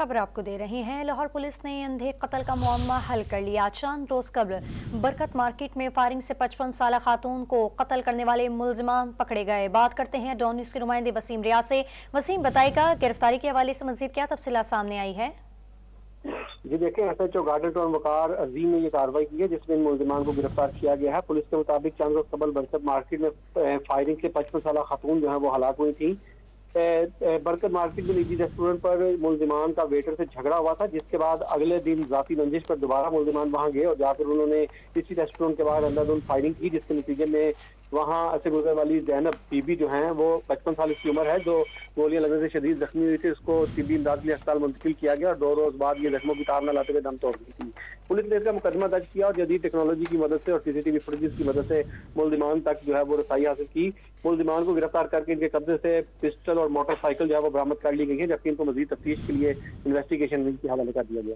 خبر آپ کو دے رہے ہیں۔ لاہور پولیس نے اندھے قتل کا معمہ حل کر لیا۔ چند روز قبل برکت مارکیٹ میں فائرنگ سے 55 سالہ خاتون کو قتل کرنے والے ملزمان پکڑے گئے۔ بات کرتے ہیں ڈان نیوز کے نمائندے وسیم ریا سے۔ وسیم، بتائے گا گرفتاری کے حوالے سے مزید کیا تفصیلات سامنے آئی ہے؟ جی دیکھیں، S H O Garden Town Waqar Azeem نے یہ کارروائی کی ہے جس میں ان ملزمان کو گرفتار کیا گیا ہے۔ پولیس کے مطابق چند روز قبل برکت مارکیٹ میں فائرنگ سے 55 سالہ خاتون جو ہے وہ ہلاک ہوئی تھی۔ برکت مارکیٹ میں نجی ریسٹورنٹ پر ملزمان کا ویٹر سے جھگڑا ہوا تھا، جس کے بعد اگلے دن ذاتی رنجش پر دوبارہ ملزمان وہاں گئے اور جا کر انہوں نے اسی ریسٹورنٹ کے باہر اندھادھند فائرنگ کی، جس کے نتیجے میں وہاں سے گزرنے والی زینب بی بی جو ہیں وہ 55 سال کی عمر ہے، جو گولیاں لگنے سے شدید زخمی ہوئی تھی، اس کو طبی امداد کے لیے اسپتال منتقل کیا گیا اور 2 روز بعد یہ زخموں کی تاب نہ لاتے ہوئے دم توڑ دی تھی۔ پولیس نے اس کا مقدمہ درج کیا اور جدید ٹیکنالوجی کی مدد سے اور CCTV فوٹیجز کی مدد سے ملزمان تک جو ہے وہ رسائی حاصل کی۔ ملزمان کو گرفتار کر کے ان کے قبضے سے پسٹل اور موٹر سائیکل جو ہے وہ برآمد کر لی گئی ہے، جبکہ ان کو مزید تفتیش کے لیے انویسٹیگیشن ونگ کے حوالے کر دیا گیا۔